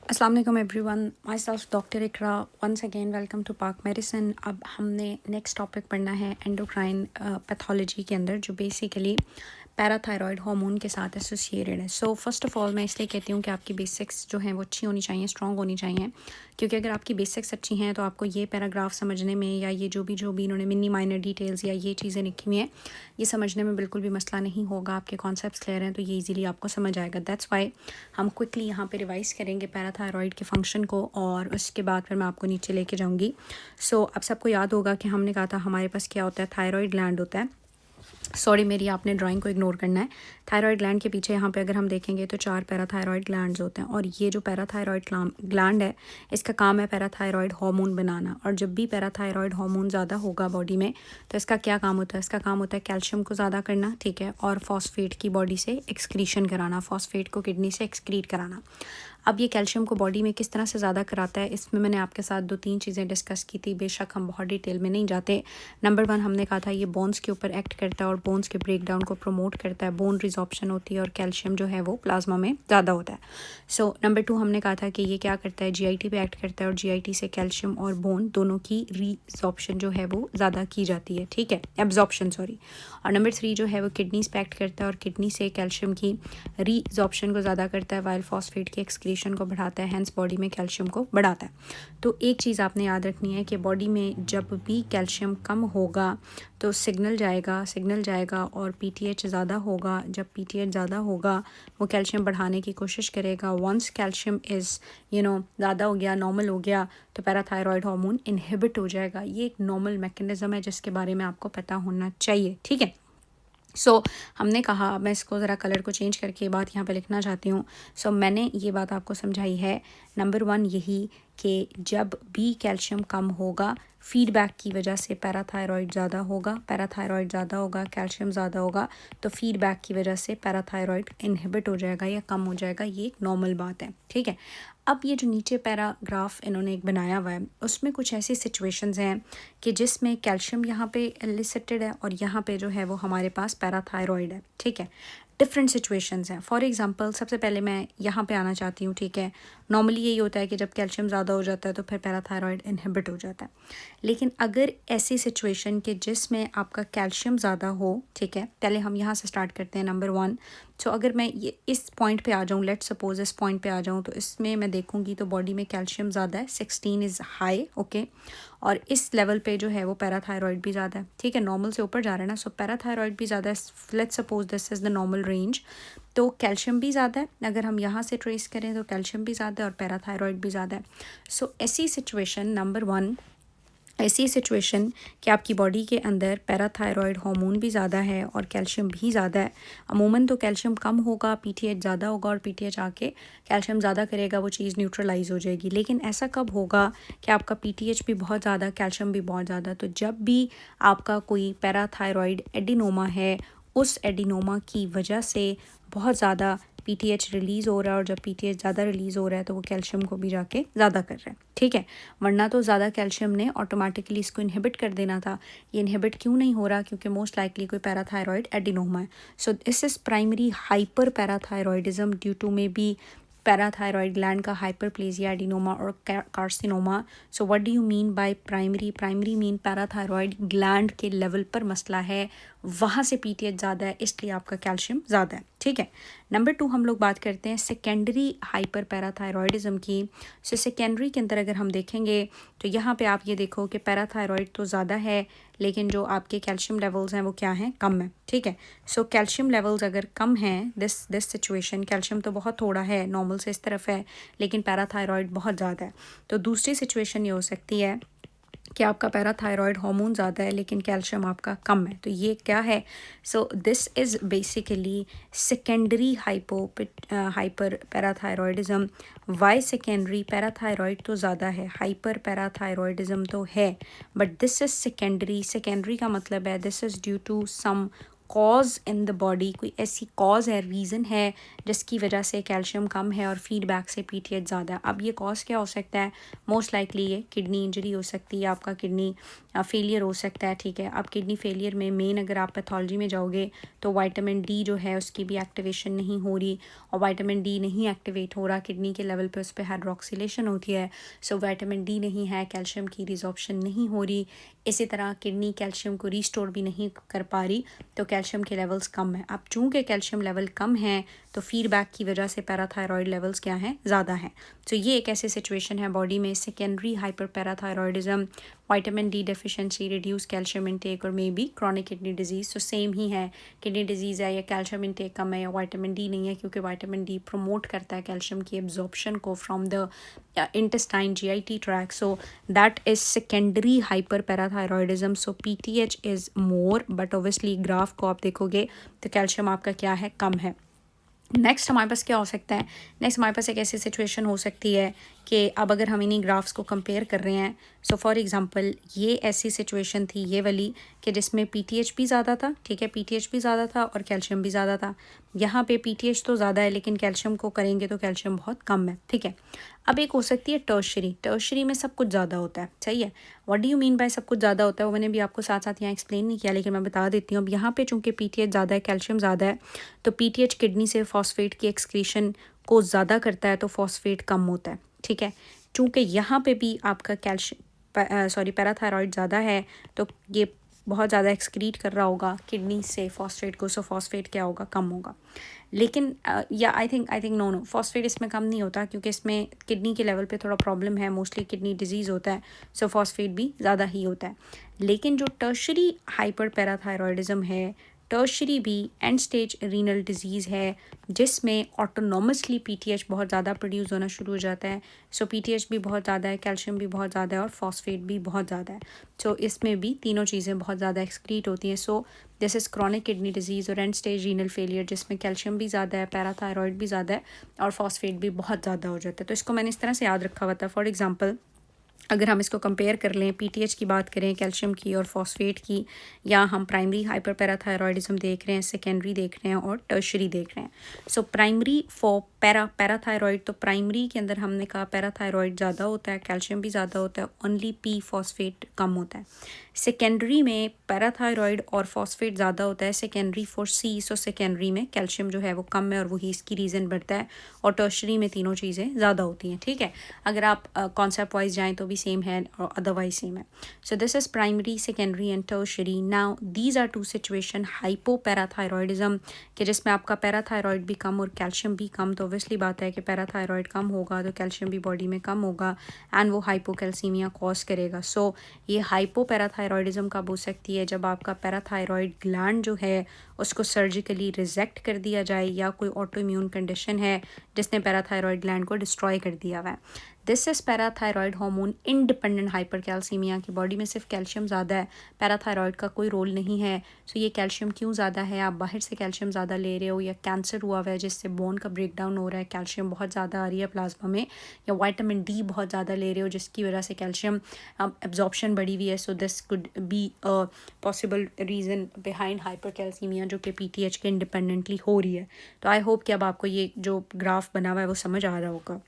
अस्सलाम वालेकुम everyone, my self doctor Iqra. Once again welcome to Pak medicine. अब हमने नेक्स्ट टॉपिक पढ़ना है एंडोक्राइन पैथोलॉजी के अंदर, जो बेसिकली पैराथायरॉयड हार्मोन के साथ एसोसिएटेड है। सो फर्स्ट ऑफ ऑल मैं इसलिए कहती हूँ कि आपकी बेसिक्स जो हैं वो अच्छी होनी चाहिए, स्ट्रॉन्ग होनी चाहिए, क्योंकि अगर आपकी बेसिक्स अच्छी हैं तो आपको ये पैराग्राफ समझने में या ये जो भी इन्होंने मिनी माइनर डिटेल्स या ये चीज़ें लिखी हुई हैं, ये समझने में बिल्कुल भी मसला नहीं होगा। आपके कॉन्सेप्ट्स क्लियर हैं तो ये इजीली आपको समझ आएगा। दैट्स वाई हम क्विकली यहाँ पे रिवाइज करेंगे पैराथायरॉयड के फंक्शन को, और उसके बाद फिर मैं आपको नीचे लेके जाऊँगी। सो अब सबको याद होगा कि हमने कहा था हमारे पास क्या होता है, थायरॉयड ग्लैंड होता है। सॉरी, मेरी आपने ड्राइंग को इग्नोर करना है। थायरॉयड ग्लैंड के पीछे यहाँ पे अगर हम देखेंगे तो 4 पैराथायरॉयड ग्लैंड्स होते हैं, और ये जो पैराथायरॉयड ग्लैंड है इसका काम है पैराथायरॉयड हार्मोन बनाना। और जब भी पैराथायरॉयड हार्मोन ज़्यादा होगा बॉडी में तो इसका क्या काम होता है, इसका काम होता है कैल्शियम को ज़्यादा करना, ठीक है, और फॉस्फेट की बॉडी से एक्सक्रीशन कराना, फॉस्फेट को किडनी से एक्सक्रीट कराना। अब ये कैल्शियम को बॉडी में किस तरह से ज़्यादा कराता है, इसमें मैंने आपके साथ 2-3 चीज़ें डिस्कस की थी, बेशक हम बहुत डिटेल में नहीं जाते। नंबर 1 हमने कहा था ये बोन्स के ऊपर एक्ट करता है और बोन्स के ब्रेकडाउन को प्रमोट करता है, बोन रिजॉर्प्शन होती है और कैल्शियम जो है वो प्लाज्मा में ज़्यादा होता है। सो नंबर 2 हमने कहा था कि ये क्या करता है, जीआईटी पे एक्ट करता है और जीआईटी से कैल्शियम और बोन दोनों की रिजॉर्प्शन जो है वो ज़्यादा की जाती है, ठीक है, एब्जॉर्प्शन सॉरी। और नंबर 3 जो है वो किडनीज पे एक्ट करता है और किडनी से कैल्शियम की रिजॉर्प्शन को ज़्यादा करता है, वाइल फॉस्फेट की एक्सक्रीशन को बढ़ाता है, हैंस बॉडी में कैल्शियम को बढ़ाता है। तो एक चीज़ आपने याद रखनी है कि बॉडी में जब भी कैल्शियम कम होगा तो सिग्नल जाएगा और पीटीएच ज़्यादा होगा। जब पीटीएच ज़्यादा होगा वो कैल्शियम बढ़ाने की कोशिश करेगा। वंस कैल्शियम इज़ ज़्यादा हो गया, नॉर्मल हो गया, तो पैराथायरॉयड हार्मोन इनहिबिट हो जाएगा। ये एक नॉर्मल मैकेनिज्म है जिसके बारे में आपको पता होना चाहिए, ठीक है। सो हमने कहा, मैं इसको ज़रा कलर को चेंज करके ये बात यहाँ पे लिखना चाहती हूँ। सो मैंने ये बात आपको समझाई है। नंबर 1 यही कि जब भी कैल्शियम कम होगा, फीडबैक की वजह से पैराथायरॉयड ज़्यादा होगा, कैल्शियम ज़्यादा होगा, तो फीडबैक की वजह से पैराथायरॉयड इनहिबिट हो जाएगा या कम हो जाएगा। ये एक नॉर्मल बात है, ठीक है। अब ये जो नीचे पैराग्राफ इन्होंने एक बनाया हुआ है उसमें कुछ ऐसी सिचुएशंस हैं कि जिसमें कैल्शियम यहाँ पे एलिसिटेड है और यहाँ पे जो है वो हमारे पास पैराथायरॉयड है, ठीक है। डिफरेंट सिचुएशंस हैं। फॉर एग्जांपल सबसे पहले मैं यहाँ पे आना चाहती हूँ, ठीक है। नॉर्मली यही होता है कि जब कैल्शियम ज़्यादा हो जाता है तो फिर पैराथायरॉयड इनहिबिट हो जाता है। लेकिन अगर ऐसी सिचुएशन के जिसमें आपका कैल्शियम ज़्यादा हो, ठीक है, पहले हम यहाँ से स्टार्ट करते हैं। नंबर 1, सो अगर मैं ये इस पॉइंट पे आ जाऊँ, लेट सपोज इस पॉइंट पे आ जाऊँ, तो इसमें मैं देखूँगी तो बॉडी में कैल्शियम ज़्यादा है, 16 इज़ हाई, ओके। और इस लेवल पे जो है वो पैराथायरॉयड भी ज़्यादा है, ठीक है, नॉर्मल से ऊपर जा रहा है ना। सो पैराथायरॉयड भी ज़्यादा है, let suppose this is the normal range, तो कैल्शियम भी ज़्यादा है। अगर हम यहाँ से ट्रेस करें तो कैल्शियम भी ज़्यादा है और पैराथायरॉयड भी ज़्यादा है। सो ऐसी सिचुएशन, नंबर 1, ऐसी सिचुएशन कि आपकी बॉडी के अंदर पैराथायरॉयड हार्मोन भी ज़्यादा है और कैल्शियम भी ज़्यादा है। अमूमन तो कैल्शियम कम होगा, पीटीएच ज़्यादा होगा, और पीटीएच आके कैल्शियम ज़्यादा करेगा, वो चीज़ न्यूट्रलाइज हो जाएगी। लेकिन ऐसा कब होगा कि आपका पीटीएच भी बहुत ज़्यादा, कैल्शियम भी बहुत ज़्यादा, तो जब भी आपका कोई पैराथायरॉयड एडिनोमा है, उस एडिनोमा की वजह से बहुत ज़्यादा पीटीएच रिलीज़ हो रहा है, और जब पीटीएच ज़्यादा रिलीज़ हो रहा है तो वो कैल्शियम को भी जाके ज़्यादा कर रहा है, ठीक है। वरना तो ज़्यादा कैल्शियम ने ऑटोमेटिकली इसको इनहिबिट कर देना था। ये इनहिबिट क्यों नहीं हो रहा, क्योंकि मोस्ट लाइकली कोई पैराथायरॉयड एडिनोमा है। So this is primary hyperparathyroidism due to maybe parathyroid gland का हाइपरप्लेजिया, एडिनोमा और carcinoma. So what do you mean by primary mean parathyroid gland के लेवल पर मसला है, वहाँ से पीटीएच ज़्यादा है, इसलिए आपका कैल्शियम ज़्यादा है, ठीक है। नंबर 2 हम लोग बात करते हैं सेकेंडरी हाइपर पैराथायरॉयडिज्म की। सो सेकेंडरी के अंदर अगर हम देखेंगे तो यहाँ पे आप ये देखो कि पैराथायरॉयड तो ज़्यादा है, लेकिन जो आपके कैल्शियम लेवल्स हैं वो क्या हैं, कम है, ठीक है। सो कैल्शियम लेवल्स अगर कम हैं, दिस सिचुएशन, कैल्शियम तो बहुत थोड़ा है, नॉर्मल से इस तरफ है, लेकिन पैराथायरॉयड बहुत ज़्यादा है, तो दूसरी सिचुएशन ये हो सकती है कि आपका पैराथायरॉयड हार्मोन ज़्यादा है लेकिन कैल्शियम आपका कम है। तो ये क्या है, so this is basically secondary hyperparathyroidism. Why secondary, parathyroid तो ज़्यादा है, हाइपर पैराथायरॉयडिज्म तो है, बट दिस इज़ सेकेंडरी का मतलब है this is due to some cause in the body, कोई ऐसी कॉज है, रीज़न है जिसकी वजह से कैल्शियम कम है और फीडबैक से पीटीएच ज़्यादा है। अब ये कॉज क्या हो सकता है, मोस्ट लाइकली ये किडनी इंजरी हो सकती है, आपका किडनी फेलियर हो सकता है, ठीक है। अब किडनी फेलियर में मेन अगर आप पैथोलॉजी में जाओगे तो विटामिन डी जो है उसकी भी एक्टिवेशन नहीं हो रही, और विटामिन डी नहीं एक्टिवेट हो रहा किडनी के लेवल पे, उस पर हाइड्रोक्सिलेशन होती है। सो विटामिन डी नहीं है, कैल्शियम की रिजॉर्प्शन नहीं हो रही, इसी तरह किडनी कैल्शियम को रिस्टोर भी नहीं कर पा रही, तो कैल्शियम के लेवल्स कम है। अब चूँकि कैल्शियम लेवल कम है तो फीडबैक की वजह से पैराथायरॉयड लेवल्स क्या हैं, ज़्यादा हैं। तो ये एक ऐसी सिचुएशन है बॉडी में, secondary hyperparathyroidism, vitamin D deficiency, reduce calcium intake और may be chronic kidney disease. तो सेम ही है, किडनी डिजीज़ है या कैल्शियम इंटेक कम है या विटामिन डी नहीं है, क्योंकि विटामिन डी प्रमोट करता है कैल्शियम की एब्जॉर्प्शन को from the intestine GIT tract. So that is secondary hyperparathyroidism. So PTH is more, but obviously graph को आप देखोगे तो कैल्शियम आपका क्या है, कम है। नेक्स्ट हमारे पास क्या हो सकता है, नेक्स्ट हमारे पास एक ऐसी सिचुएशन हो सकती है कि अब अगर हम इन्हीं ग्राफ्स को कंपेयर कर रहे हैं, सो फॉर एग्जांपल ये ऐसी सिचुएशन थी ये वाली कि जिसमें पीटीएच भी ज़्यादा था, ठीक है, पीटीएच भी ज़्यादा था और कैल्शियम भी ज़्यादा था। यहाँ पे पीटीएच तो ज़्यादा है लेकिन कैल्शियम को करेंगे तो कैल्शियम बहुत कम है, ठीक है। अब एक हो सकती है टर्शरी, टर्शरी में सब कुछ ज़्यादा होता है, सही है। What do you mean bye सब कुछ ज़्यादा होता है, वो मैंने भी आपको साथ साथ यहाँ एक्सप्लेन नहीं किया, लेकिन मैं बता देती हूँ। अब यहाँ पे चूँकि पीटीएच ज़्यादा है, कैल्शियम ज़्यादा है, तो पीटीएच किडनी से फॉस्फेट की एक्सक्रीशन को ज़्यादा करता है तो फॉस्फेट कम होता है, ठीक है। चूँकि यहाँ पे भी आपका पैराथायरॉयड ज़्यादा है तो ये बहुत ज़्यादा एक्सक्रीट कर रहा होगा किडनी से फॉस्फेट को, सो फॉस्फेट क्या होगा, कम होगा। लेकिन या आई थिंक नो फॉस्फेट इसमें कम नहीं होता, क्योंकि इसमें किडनी के लेवल पे थोड़ा प्रॉब्लम है, मोस्टली किडनी डिजीज़ होता है, सो फॉस्फेट भी ज़्यादा ही होता है। लेकिन जो टर्शरी हाइपर पैराथायरॉयडिज्म है, टर्शरी भी एंड स्टेज रीनल डिजीज़ है, जिसमें ऑटोनॉमसली पीटीएच बहुत ज़्यादा प्रोड्यूस होना शुरू हो जाता है। सो पीटीएच भी बहुत ज़्यादा है, कैल्शियम भी बहुत ज़्यादा है और फॉस्फेट भी बहुत ज़्यादा है। सो इसमें भी तीनों चीज़ें बहुत ज़्यादा एक्सक्रीट होती हैं। सो this is chronic kidney disease और एंड स्टेज रीनल फेलियर, जिसमें कैल्शियम भी ज़्यादा है, पैराथायरॉयड भी ज़्यादा है और फॉस्फेट भी बहुत ज़्यादा हो जाता है। तो इसको मैंने इस तरह से याद रखा हुआ था। फॉर एग्जाम्पल अगर हम इसको कंपेयर कर लें, पीटीएच की बात करें, कैल्शियम की और फॉस्फेट की, या हम प्राइमरी हाइपर पैराथायरॉयडिज्म देख रहे हैं, सेकेंडरी देख रहे हैं और टर्शरी देख रहे हैं। सो प्राइमरी फॉर पैराथायरॉयड, तो प्राइमरी के अंदर हमने कहा पैराथायरॉयड ज़्यादा होता है, कैल्शियम भी ज़्यादा होता है, ओनली पी फॉस्फेट कम होता है। सेकेंडरी में पैराथायरॉयड और फॉस्फेट ज़्यादा होता है, secondary for C, so secondary में कैल्शियम जो है वो कम है और वही इसकी रीज़न बढ़ता है, और टर्शरी में तीनों चीज़ें ज़्यादा होती हैं, ठीक है। अगर आप कॉन्सेप्ट वाइज जाएँ तो भी सेम है और अदरवाइज सेम है। So this is primary, secondary and tertiary. Now these are two situation hypoparathyroidism, कि जिसमें आपका पैराथायरॉयड भी कम और कैल्शियम भी कम, तो ऑब्वियसली बात है कि पैराथायरॉयड कम होगा तो कैल्शियम भी बॉडी में कम होगा एंड वो हाइपोकैल्सीमिया कॉज करेगा। सो ये हाइपोपैराथायरॉयडिज्म कब हो सकती है, जब आपका पैराथायरॉयड ग्लैंड जो है उसको सर्जिकली रिजेक्ट कर दिया जाए, या कोई ऑटो इम्यून कंडीशन है जिसने पैराथायरॉयड ग्लैंड को डिस्ट्रॉय कर दिया हुआ है। This is parathyroid hormone independent hypercalcaemia, की बॉडी में सिर्फ कैल्शियम ज़्यादा है, पैराथायरॉयड का कोई रोल नहीं है। सो ये कैल्शियम क्यों ज़्यादा है, आप बाहर से कैल्शियम ज़्यादा ले रहे हो, या कैंसर हुआ हुआ है जिससे बोन का ब्रेक डाउन हो रहा है, कैल्शियम बहुत ज़्यादा आ रही है प्लाज्मा में, या विटामिन डी बहुत ज़्यादा ले रहे हो जिसकी वजह से कैल्शियम एब्जॉर्प्शन बढ़ी हुई है। So this could be a possible reason behind hypercalcaemia, जो कि पीटीएच के इंडिपेंडेंटली हो रही है। तो आई होप कि अब आपको ये जो ग्राफ बना हुआ है वो समझ आ रहा होगा।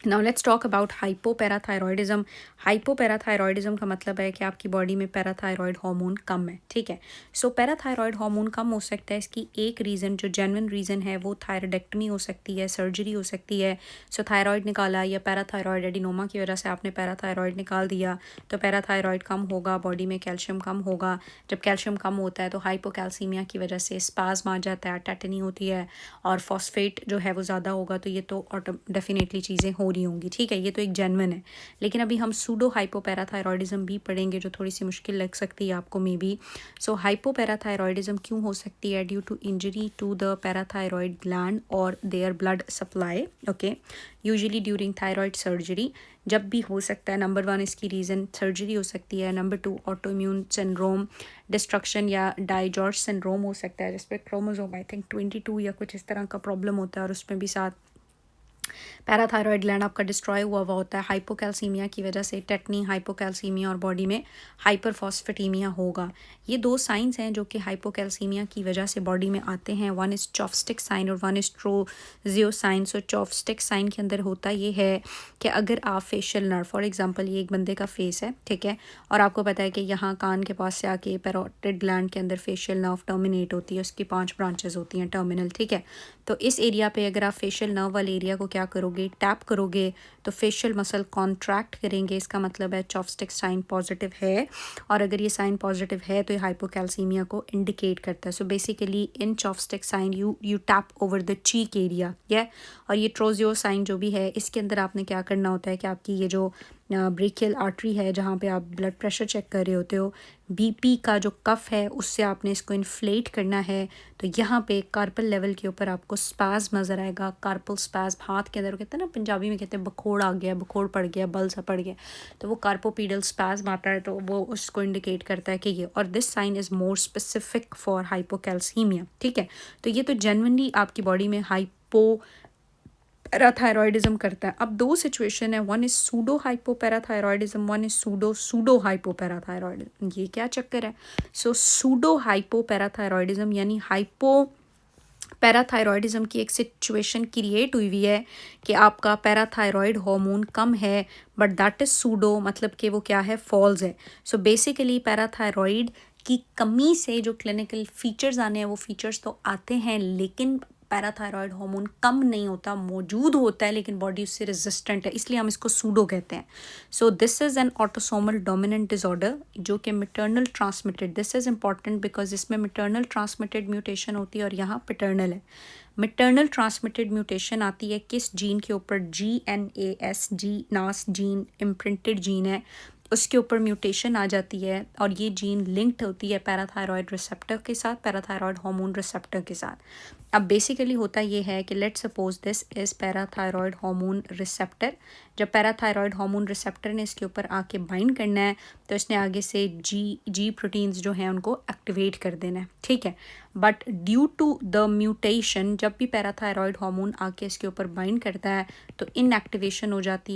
Now let's talk about hypoparathyroidism. Hypoparathyroidism का मतलब है कि आपकी बॉडी में पैराथायरॉयड हार्मोन कम है, ठीक है। सो पैराथायरॉयड हार्मोन कम हो सकता है, इसकी एक रीज़न जो जेन्युइन रीज़न है वो थायराइडेक्टमी हो सकती है, सर्जरी हो सकती है। सो थायराइड निकाला, या पैराथायरॉयड एडिनोमा की वजह से आपने पैराथायरॉयड निकाल दिया, तो पैराथायरॉयड कम होगा, बॉडी में कैल्शियम कम होगा। जब कैल्शियम कम होता है तो हाइपोकैल्सीमिया की वजह से स्पाज्म आ जाता है, टेटनी होती है, और फॉस्फेट जो है वो ज़्यादा होगा, तो ये तो डेफिनेटली चीज़ें हो रही होंगी, ठीक है। ये तो एक जेन्युइन है। लेकिन अभी हम सूडो हाइपोपैराथायरॉयडिज्म भी पढ़ेंगे, जो थोड़ी सी मुश्किल लग सकती है आपको मे बी। सो हाइपोपैराथायरॉयडिज्म क्यों हो सकती है, due to injury to the parathyroid gland और their blood supply, okay, usually during thyroid surgery. जब भी हो सकता है, नंबर 1 इसकी रीज़न सर्जरी हो सकती है, number 2 auto immune syndrome destruction या डाइजॉर्ज सिंड्रोम हो सकता है, जिसपे क्रोमोसोम आई थिंक 22 या कुछ इस तरह का प्रॉब्लम होता है, और उसमें भी साथ पैराथायरॉयड ग्लैंड आपका डिस्ट्रॉय हुआ हुआ होता है हाइपोकैल्सीमिया की वजह से, टेटनी, हाइपोकैल्सीमिया और बॉडी में हाइपरफॉस्फेटीमिया होगा। ये दो साइंस हैं जो कि हाइपोकैल्सीमिया की वजह से बॉडी में आते हैं। वन इज़ चॉपस्टिक साइन और one is Trousseau sign. So Chvostek sign के अंदर होता ये है कि अगर आप फेशियल नर्व, फॉर एग्जांपल ये एक बंदे का फेस है, ठीक है, और आपको पता है कि यहाँ कान के पास से आके पैरोटिड ग्लैंड के अंदर फेशियल नर्व टर्मिनेट होती है, उसकी 5 ब्रांचेस होती हैं टर्मिनल, ठीक है। तो इस एरिया पे अगर आप फेशियल नर्व वाले एरिया को क्या करोगे, टैप करोगे, तो फेशियल मसल कॉन्ट्रैक्ट करेंगे। इसका मतलब है चॉपस्टिक साइन पॉजिटिव है, और अगर ये साइन पॉजिटिव है तो ये हाइपोकैल्सीमिया को इंडिकेट करता है। So basically in Chvostek sign you tap over the cheek area, या और ये ट्रोजियो साइन जो भी है इसके अंदर आपने क्या करना होता है कि आपकी ये जो ब्रेकियल आर्टरी है जहाँ पे आप ब्लड प्रेशर चेक कर रहे होते हो, बीपी का जो कफ है उससे आपने इसको इन्फ्लेट करना है। तो यहाँ पे कार्पल लेवल के ऊपर आपको स्पैज़म नज़र आएगा। कार्पल स्पैज़म हाथ के अंदर कहते हैं ना, पंजाबी में कहते हैं बखोड़ आ गया, बखोड़ पड़ गया, बल सा पड़ गया, तो वो कार्पोपीडल स्पैज़म आता है, तो वो उसको इंडिकेट करता है कि ये, और this sign is more specific for hypocalcaemia, ठीक है। तो ये तो जेन्युइनली आपकी बॉडी में पैराथायरॉयडिज्म करता है। अब दो सिचुएशन है, one is pseudo hypoparathyroidism, one is pseudo hypoparathyroidism. ये क्या चक्कर है? सो सूडो हाइपोपैराथायरॉयडिज्म यानी पैराथायरॉयडिज्म की एक सिचुएशन क्रिएट हुई है कि आपका पैराथायरॉयड हार्मोन कम है, बट दैट इज सूडो, मतलब कि वो क्या है, फॉल्स है। सो बेसिकली पैराथायरॉयड की कमी से जो क्लिनिकल फीचर्स आने हैं वो फीचर्स तो आते हैं, लेकिन पैराथायरॉयड हार्मोन कम नहीं होता, मौजूद होता है, लेकिन बॉडी उससे रेजिस्टेंट है, इसलिए हम इसको सूडो कहते हैं। सो this is an autosomal dominant disorder जो कि maternal transmitted, this is important because इसमें मैटरनल ट्रांसमिटेड म्यूटेशन होती है और यहाँ पैटर्नल है। मैटरनल ट्रांसमिटेड म्यूटेशन आती है किस जीन के ऊपर? GNAS, नास जीन, इम्प्रिंटेड जीन है, उसके ऊपर म्यूटेशन आ जाती है, और ये जीन लिंक्ड होती है पैराथायरॉयड रिसेप्टर के साथ, पैराथायरॉयड हार्मोन रिसेप्टर के साथ। अब बेसिकली होता ये है कि let's suppose this is parathyroid hormone receptor. जब पैराथायरॉयड हार्मोन रिसेप्टर ने इसके ऊपर आके बाइंड करना है तो इसने आगे से जी प्रोटीन्स जो हैं उनको एक्टिवेट कर देना है, ठीक है। But due to the mutation, जब भी पैराथायरॉयड हार्मोन आके इसके ऊपर बाइंड करता है तो इनएक्टिवेशन हो जाती है